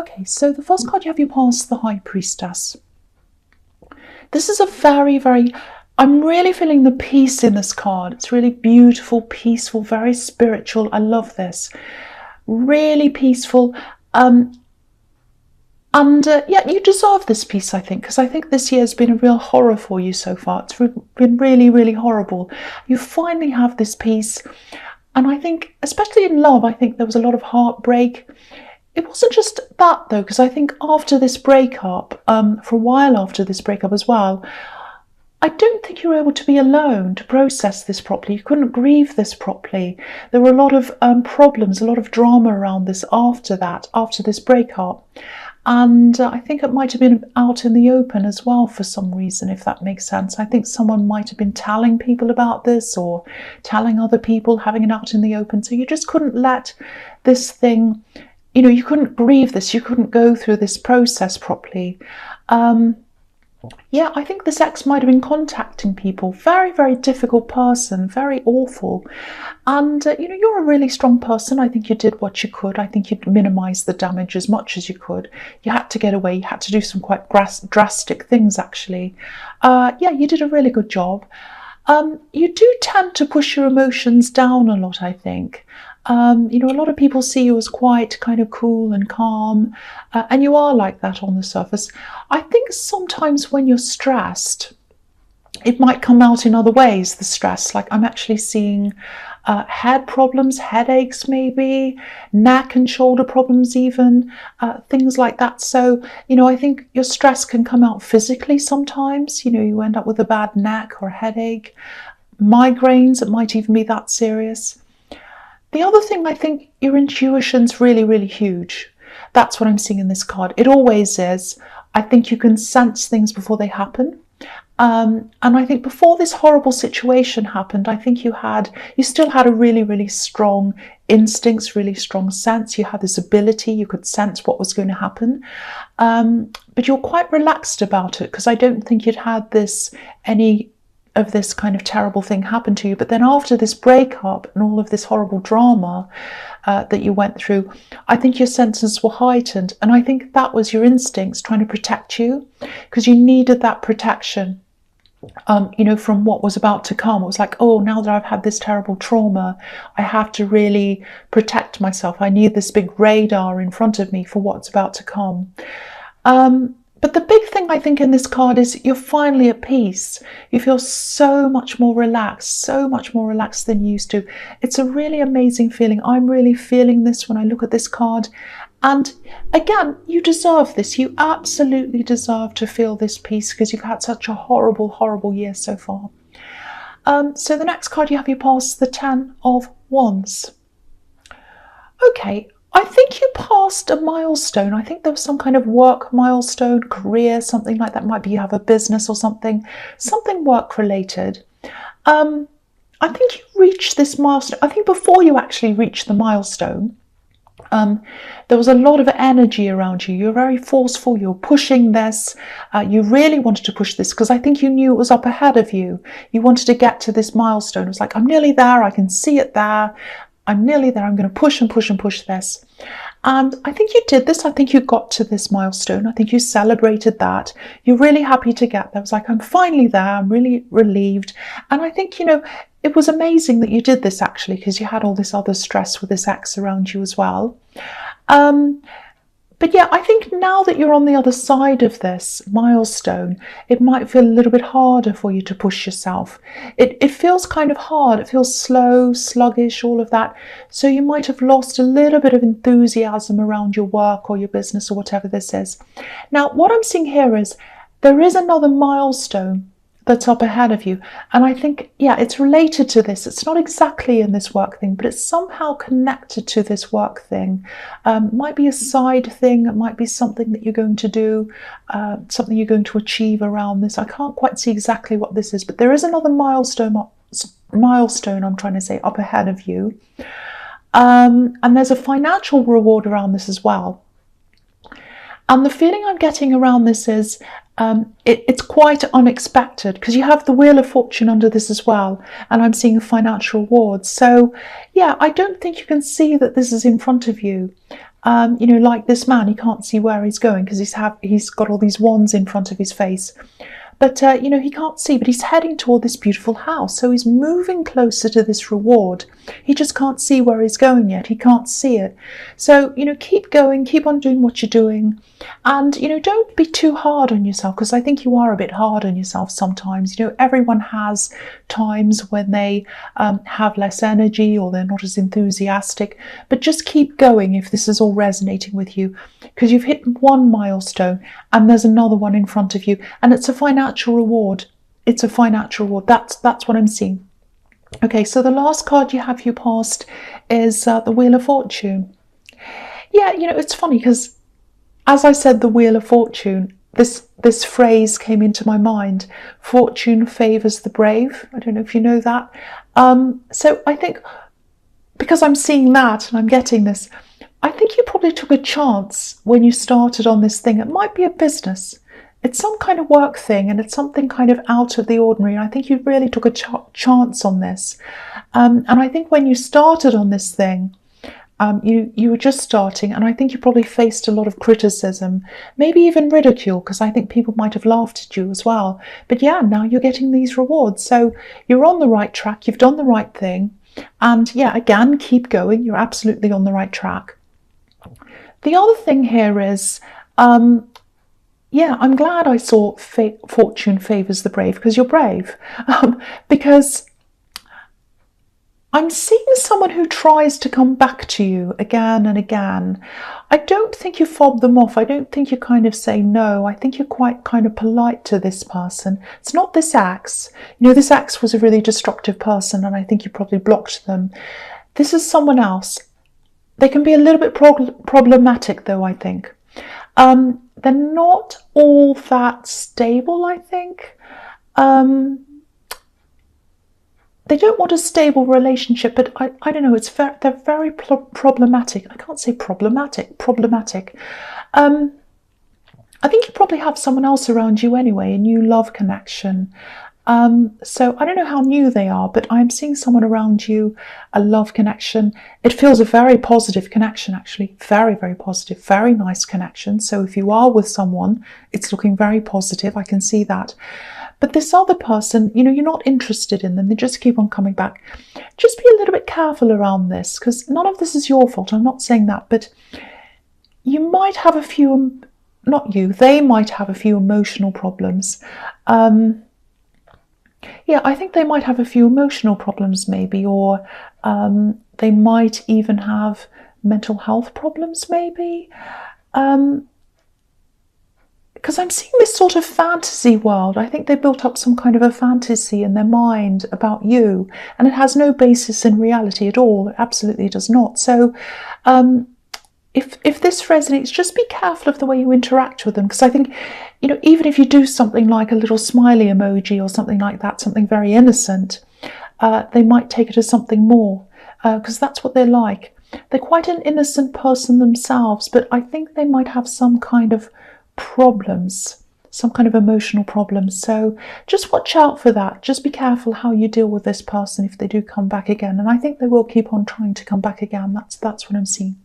Okay, so the first card you have, you pass the High Priestess. This is a very, very, I'm really feeling the peace in this card. It's really beautiful, peaceful, very spiritual. I love this. Really peaceful. Yeah, you deserve this peace, I think, because I think this year has been a real horror for you so far. It's been really, really horrible. You finally have this peace. And I think, especially in love, I think there was a lot of heartbreak. It wasn't just that, though, because I think after this breakup, for a while after this breakup as well, I don't think you were able to be alone to process this properly. You couldn't grieve this properly. There were a lot of problems, a lot of drama around this after this breakup. And I think it might have been out in the open as well for some reason, if that makes sense. I think someone might have been telling people about this or telling other people, having it out in the open. So you just couldn't let this thing, you couldn't grieve this. You couldn't go through this process properly. Yeah, I think this ex might have been contacting people. Very, very difficult person, very awful. And, you're a really strong person. I think you did what you could. I think you'd minimised the damage as much as you could. You had to get away. You had to do some quite drastic things, actually. Yeah, you did a really good job. You do tend to push your emotions down a lot, I think. A lot of people see you as quite kind of cool and calm, and you are like that on the surface. I think sometimes when you're stressed, it might come out in other ways, the stress. Like I'm actually seeing head problems, headaches maybe, neck and shoulder problems even, things like that. So, I think your stress can come out physically sometimes. You end up with a bad neck or a headache. Migraines, it might even be that serious. The other thing, I think your intuition's really, really huge. That's what I'm seeing in this card. It always is. I think you can sense things before they happen. And I think before this horrible situation happened, I think you still had a really, really strong instincts, really strong sense. You had this ability, you could sense what was going to happen. But you're quite relaxed about it because I don't think you'd had any of this kind of terrible thing happen to you. But then after this breakup and all of this horrible drama that you went through, I think your senses were heightened. And I think that was your instincts trying to protect you because you needed that protection, from what was about to come. It was like, oh, now that I've had this terrible trauma, I have to really protect myself. I need this big radar in front of me for what's about to come. But the big thing I think in this card is you're finally at peace. You feel so much more relaxed than you used to. It's a really amazing feeling. I'm really feeling this when I look at this card. And again, you deserve this. You absolutely deserve to feel this peace because you've had such a horrible, horrible year so far. So the next card you have, you pass the 10 of Wands. Okay. I think you passed a milestone. I think there was some kind of work milestone, career, something like that. Might be you have a business or something work related. I think you reached this milestone. I think before you actually reached the milestone, there was a lot of energy around you. You're very forceful. You're pushing this. You really wanted to push this because I think you knew it was up ahead of you. You wanted to get to this milestone. It was like, I'm nearly there. I can see it there. I'm nearly there. I'm going to push and push and push this. And I think you did this. I think you got to this milestone. I think you celebrated that. You're really happy to get there. It was like, I'm finally there. I'm really relieved. And I think, it was amazing that you did this actually, because you had all this other stress with this ex around you as well. But yeah, I think now that you're on the other side of this milestone, it might feel a little bit harder for you to push yourself. It feels kind of hard. It feels slow, sluggish, all of that. So you might have lost a little bit of enthusiasm around your work or your business or whatever this is. Now, what I'm seeing here is there is another milestone that's up ahead of you. And I think, yeah, it's related to this. It's not exactly in this work thing, but it's somehow connected to this work thing. Might be a side thing. It might be something that you're going to do, something you're going to achieve around this. I can't quite see exactly what this is, but there is another milestone, I'm trying to say, up ahead of you. And there's a financial reward around this as well. And the feeling I'm getting around this is it's quite unexpected because you have the Wheel of Fortune under this as well, and I'm seeing a financial reward. So yeah, I don't think you can see that this is in front of you. You know, like this man, he can't see where he's going because he's got all these wands in front of his face. But, you know, he can't see, but he's heading toward this beautiful house. So he's moving closer to this reward. He just can't see where he's going yet. He can't see it. So, you know, keep going, keep on doing what you're doing. And, you know, don't be too hard on yourself, because I think you are a bit hard on yourself sometimes. You know, everyone has times when they have less energy or they're not as enthusiastic. But just keep going if this is all resonating with you, because you've hit one milestone and there's another one in front of you. And it's a financial reward. It's a financial reward. That's what I'm seeing. Okay, so the last card you have, you passed, is the Wheel of Fortune. Yeah, you know, it's funny because, as I said, the Wheel of Fortune, this phrase came into my mind. Fortune favours the brave. I don't know if you know that. So I think, because I'm seeing that and I'm getting this, I think you probably took a chance when you started on this thing. It might be a business. It's some kind of work thing, and it's something kind of out of the ordinary. And I think you really took a chance on this. And I think when you started on this thing, you were just starting, and I think you probably faced a lot of criticism, maybe even ridicule, because I think people might have laughed at you as well. But yeah, now you're getting these rewards. So you're on the right track. You've done the right thing. And yeah, again, keep going. You're absolutely on the right track. The other thing here is, yeah, I'm glad I saw Fortune favours the brave, because you're brave. Because I'm seeing someone who tries to come back to you again and again. I don't think you fob them off. I don't think you kind of say no. I think you're quite kind of polite to this person. It's not this ex. You know, this ex was a really destructive person, and I think you probably blocked them. This is someone else. They can be a little bit problematic, though, I think. They're not all that stable, I think. They don't want a stable relationship, but I don't know, they're very problematic. I can't say problematic. I think you probably have someone else around you anyway, a new love connection. So I don't know how new they are, but I'm seeing someone around you, a love connection. It feels a very positive connection, actually. Very, very positive, very nice connection. So if you are with someone, it's looking very positive. I can see that. But this other person, you know, you're not interested in them. They just keep on coming back. Just be a little bit careful around this, because none of this is your fault. I'm not saying that, but you might have a few, not you, they might have a few emotional problems. Yeah, I think they might have a few emotional problems maybe, or they might even have mental health problems maybe. Because I'm seeing this sort of fantasy world. I think they built up some kind of a fantasy in their mind about you, and it has no basis in reality at all. It absolutely does not. So if this resonates, just be careful of the way you interact with them, because I think, you know, even if you do something like a little smiley emoji or something like that, something very innocent, they might take it as something more, because that's what they're like. They're quite an innocent person themselves, but I think they might have some kind of problems, some kind of emotional problems. So just watch out for that. Just be careful how you deal with this person if they do come back again. And I think they will keep on trying to come back again. That's what I'm seeing.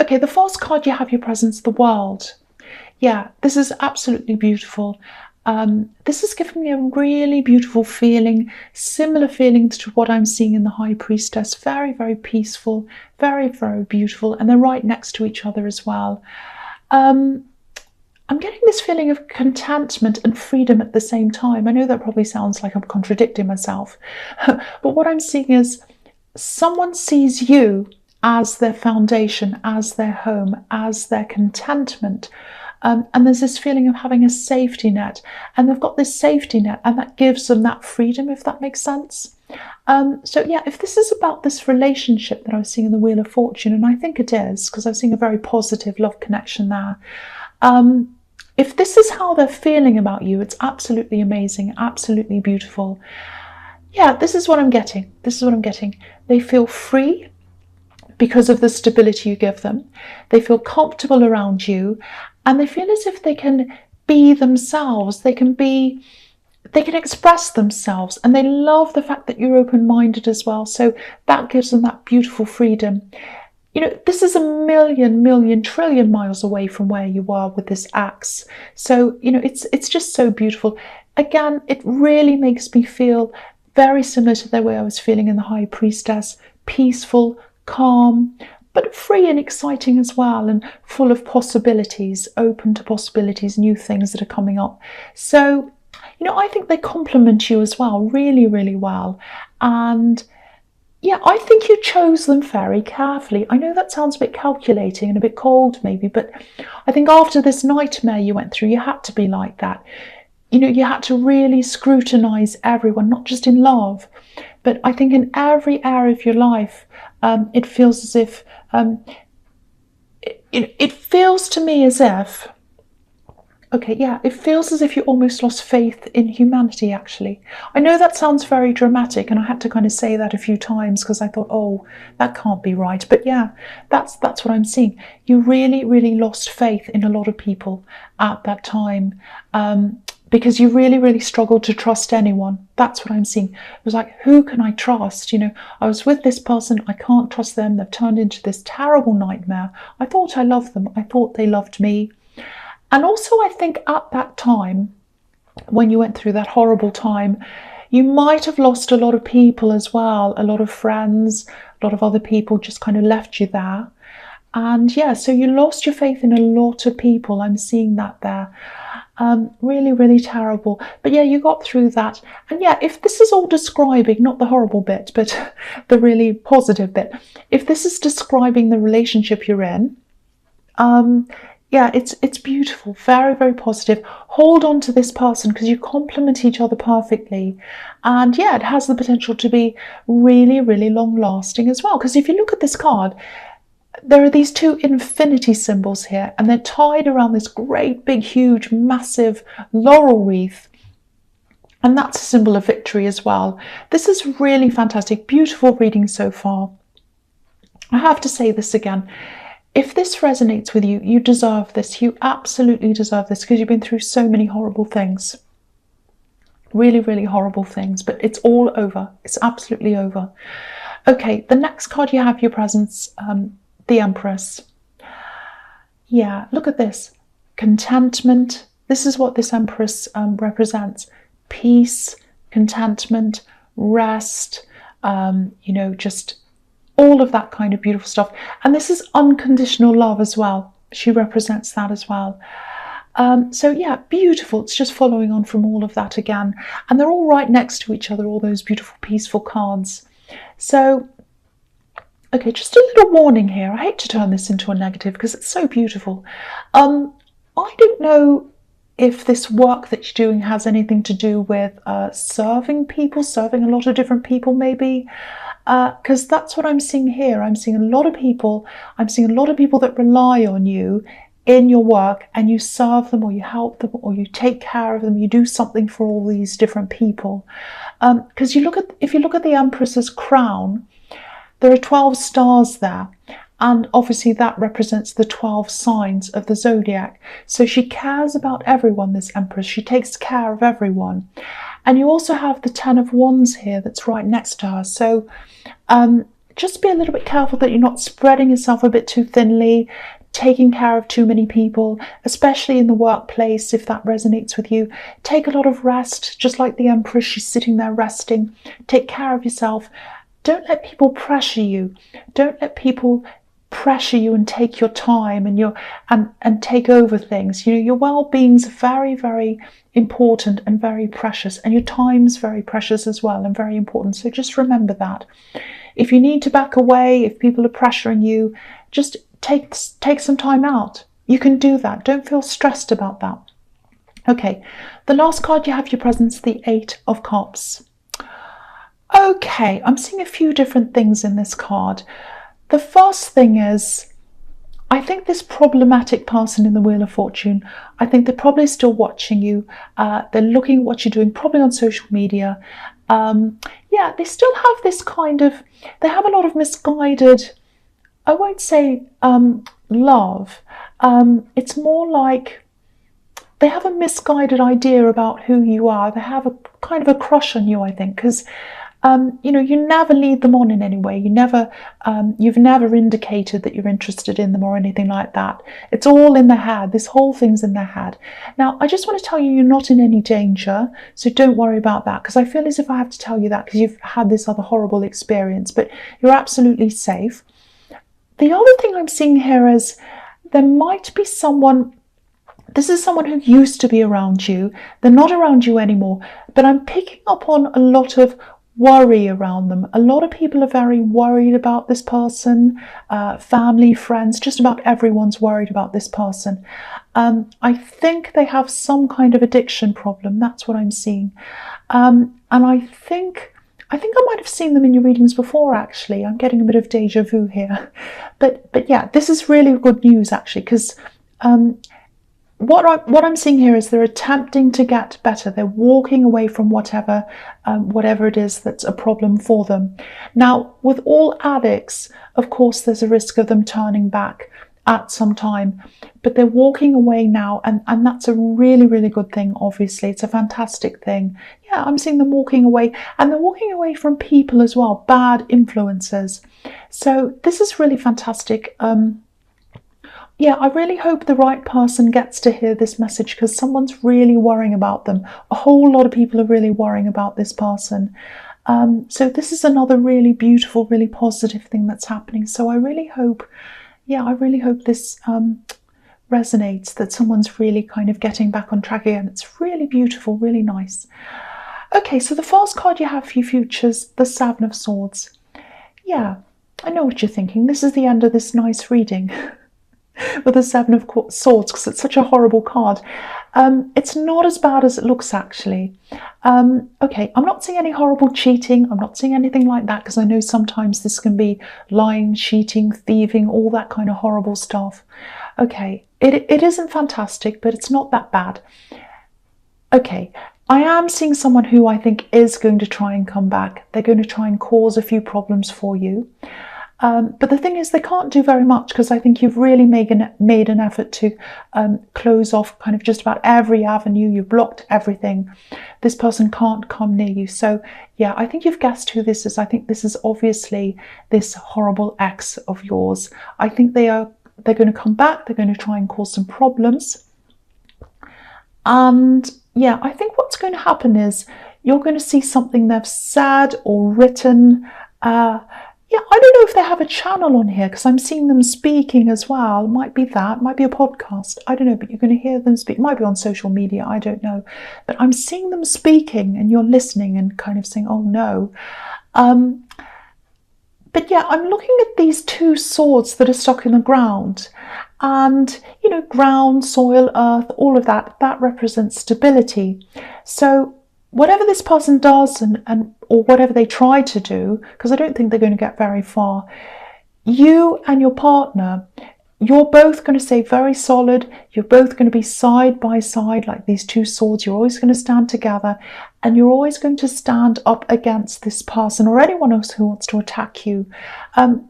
Okay, the first card you have your presence, the World. Yeah, this is absolutely beautiful. This is giving me a really beautiful feeling, similar feelings to what I'm seeing in the High Priestess. Very, very peaceful, very, very beautiful, and they're right next to each other as well. I'm getting this feeling of contentment and freedom at the same time. I know that probably sounds like I'm contradicting myself, but what I'm seeing is someone sees you as their foundation, as their home, as their contentment. And there's this feeling of having a safety net, and they've got this safety net, and that gives them that freedom, if that makes sense. So yeah, if this is about this relationship that I was seeing in the Wheel of Fortune, and I think it is, because I'm seeing a very positive love connection there. If this is how they're feeling about you, it's absolutely amazing, absolutely beautiful. Yeah, this is what I'm getting. This is what I'm getting. They feel free because of the stability you give them. They feel comfortable around you, and they feel as if they can be themselves. They can express themselves, and they love the fact that you're open-minded as well. So that gives them that beautiful freedom. you know, this is a million trillion miles away from where you are with this axe. So, you know, it's just so beautiful. Again, it really makes me feel very similar to the way I was feeling in the High Priestess. Peaceful, calm, but free and exciting as well, and full of possibilities, open to possibilities, new things that are coming up. So, you know, I think they complement you as well, really, really well. And yeah, I think you chose them very carefully. I know that sounds a bit calculating and a bit cold maybe, but I think after this nightmare you went through, you had to be like that. You know, you had to really scrutinize everyone, not just in love, but I think in every area of your life, it feels as if, it feels to me as if, okay, yeah, it feels as if you almost lost faith in humanity, actually. I know that sounds very dramatic, and I had to kind of say that a few times because I thought, oh, that can't be right. But yeah, that's what I'm seeing. You really, really lost faith in a lot of people at that time, because you really, really struggled to trust anyone. That's what I'm seeing. It was like, who can I trust? You know, I was with this person, I can't trust them. They've turned into this terrible nightmare. I thought I loved them. I thought they loved me. And also, I think at that time, when you went through that horrible time, you might have lost a lot of people as well, a lot of friends, a lot of other people just kind of left you there. And yeah, so you lost your faith in a lot of people. I'm seeing that there. Really, really terrible. But yeah, you got through that. And yeah, if this is all describing, not the horrible bit, but the really positive bit, if this is describing the relationship you're in, yeah, it's beautiful, very, very positive. Hold on to this person because you complement each other perfectly. And yeah, it has the potential to be really, really long lasting as well. Because if you look at this card, there are these two infinity symbols here, and they're tied around this great, big, huge, massive laurel wreath. And that's a symbol of victory as well. This is really fantastic, beautiful reading so far. I have to say this again. If this resonates with you, you deserve this. You absolutely deserve this because you've been through so many horrible things. Really, really horrible things. But it's all over. It's absolutely over. Okay, the next card you have your presence, the Empress. Yeah, look at this. Contentment. This is what this Empress represents. Peace, contentment, rest, you know, just all of that kind of beautiful stuff. And this is unconditional love as well. She represents that as well. So yeah, beautiful. It's just following on from all of that again. And they're all right next to each other, all those beautiful, peaceful cards. So, okay, just a little warning here. I hate to turn this into a negative because it's so beautiful. I don't know if this work that you're doing has anything to do with serving people, serving a lot of different people maybe. Because that's what I'm seeing here. I'm seeing a lot of people. I'm seeing a lot of people that rely on you in your work, and you serve them, or you help them, or you take care of them. You do something for all these different people. Because if you look at the Empress's crown, there are 12 stars there, and obviously that represents the 12 signs of the zodiac. So she cares about everyone. This Empress, she takes care of everyone. And you also have the 10 of Wands here that's right next to her. So just be a little bit careful that you're not spreading yourself a bit too thinly, taking care of too many people, especially in the workplace, if that resonates with you. Take a lot of rest, just like the Empress, she's sitting there resting. Take care of yourself. Don't let people pressure you. Don't let people pressure you and take your time and take over things. You know, your well-being's very, very important and very precious, and your time's very precious as well and very important. So just remember that. If you need to back away, if people are pressuring you, just take some time out. You can do that. Don't feel stressed about that. Okay, the last card you have your presence, the 8 of Cups. Okay, I'm seeing a few different things in this card. The first thing is, I think this problematic person in the Wheel of Fortune, I think they're probably still watching you. They're looking at what you're doing, probably on social media. Yeah, they still have this kind of, they have a lot of misguided, I won't say love. It's more like they have a misguided idea about who you are. They have a kind of a crush on you, I think, because You never lead them on in any way. You've never indicated that you're interested in them or anything like that. It's all in their head. This whole thing's in their head. Now, I just want to tell you, you're not in any danger, so don't worry about that, because I feel as if I have to tell you that because you've had this other horrible experience, but you're absolutely safe. The other thing I'm seeing here is there might be someone. This is someone who used to be around you. They're not around you anymore, but I'm picking up on a lot of worry around them. A lot of people are very worried about this person, family, friends, just about everyone's worried about this person. I think they have some kind of addiction problem. That's what I'm seeing. And I think I might have seen them in your readings before, actually. I'm getting a bit of deja vu here. But yeah, this is really good news, actually, because what I'm seeing here is they're attempting to get better. They're walking away from whatever it is that's a problem for them. Now, with all addicts, of course, there's a risk of them turning back at some time, but they're walking away now, and that's a really, really good thing. Obviously, it's a fantastic thing. Yeah, I'm seeing them walking away, and they're walking away from people as well, bad influences. So this is really fantastic. Yeah, I really hope the right person gets to hear this message, because someone's really worrying about them. A whole lot of people are really worrying about this person. So this is another really beautiful, really positive thing that's happening. So I really hope this resonates, that someone's really kind of getting back on track again. It's really beautiful, really nice. Okay, so the first card you have for your futures, the Seven of Swords. Yeah, I know what you're thinking. This is the end of this nice reading. With the Seven of Swords, because it's such a horrible card. It's not as bad as it looks, actually. Okay, I'm not seeing any horrible cheating. I'm not seeing anything like that, because I know sometimes this can be lying, cheating, thieving, all that kind of horrible stuff. Okay, it isn't fantastic, but it's not that bad. Okay, I am seeing someone who I think is going to try and come back. They're going to try and cause a few problems for you. But the thing is, they can't do very much, because I think you've really made an effort to close off kind of just about every avenue. You've blocked everything. This person can't come near you. So yeah, I think you've guessed who this is. I think this is obviously this horrible ex of yours. I think they're going to come back. They're going to try and cause some problems. And yeah, I think what's going to happen is you're going to see something they've said or written. Yeah, I don't know if they have a channel on here, because I'm seeing them speaking as well. It might be that, it might be a podcast. I don't know, but you're going to hear them speak. It might be on social media, I don't know. But I'm seeing them speaking, and you're listening and kind of saying, oh no. But yeah, I'm looking at these two swords that are stuck in the ground. And, ground, soil, earth, all of that represents stability. So whatever this person does or whatever they try to do, because I don't think they're going to get very far, you and your partner, you're both going to stay very solid. You're both going to be side by side like these two swords. You're always going to stand together, and you're always going to stand up against this person or anyone else who wants to attack you.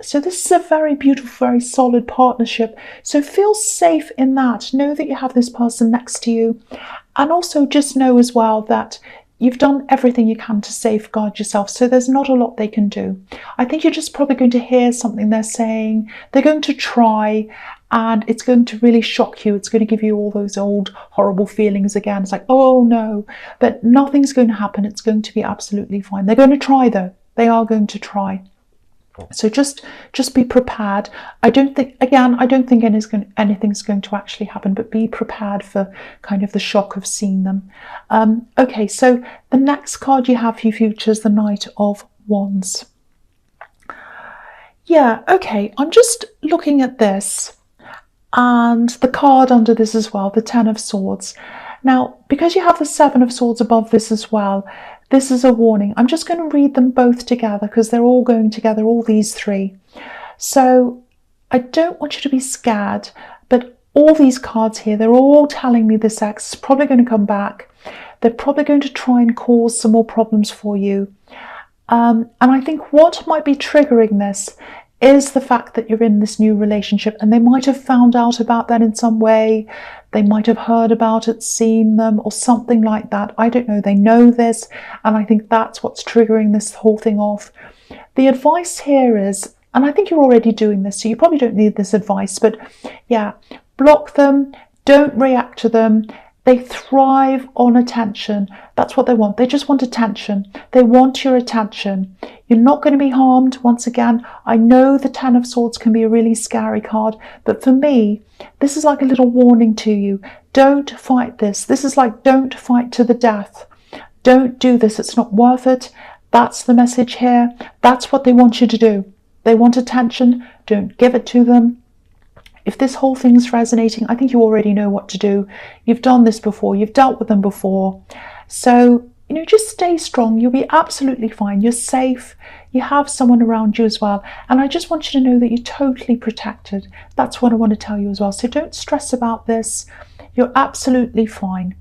So this is a very beautiful, very solid partnership. So feel safe in that. Know that you have this person next to you. And also just know as well that you've done everything you can to safeguard yourself, so there's not a lot they can do. I think you're just probably going to hear something they're saying. They're going to try, and it's going to really shock you. It's going to give you all those old horrible feelings again. It's like, oh no, but nothing's going to happen. It's going to be absolutely fine. They're going to try, though. They are going to try. So just be prepared. I don't think anything's going to actually happen, but be prepared for kind of the shock of seeing them. Okay, so the next card you have for your future is the Knight of Wands. Yeah, okay, I'm just looking at this and the card under this as well, the Ten of Swords. Now, because you have the Seven of Swords above this as well, this is a warning. I'm just going to read them both together, because they're all going together, all these three. So I don't want you to be scared, but all these cards here, they're all telling me this ex is probably going to come back. They're probably going to try and cause some more problems for you. And I think what might be triggering this is the fact that you're in this new relationship, and they might have found out about that in some way. They might have heard about it, seen them, or something like that. I don't know. They know this, and I think that's what's triggering this whole thing off. The advice here is, and I think you're already doing this, so you probably don't need this advice, but yeah, block them, don't react to them. They thrive on attention. That's what they want. They just want attention. They want your attention. You're not going to be harmed. Once again, I know the Ten of Swords can be a really scary card, but for me, this is like a little warning to you. Don't fight this. This is like, don't fight to the death. Don't do this. It's not worth it. That's the message here. That's what they want you to do. They want attention. Don't give it to them. If this whole thing's resonating, I think you already know what to do. You've done this before. You've dealt with them before. So, just stay strong. You'll be absolutely fine. You're safe. You have someone around you as well. And I just want you to know that you're totally protected. That's what I want to tell you as well. So don't stress about this. You're absolutely fine.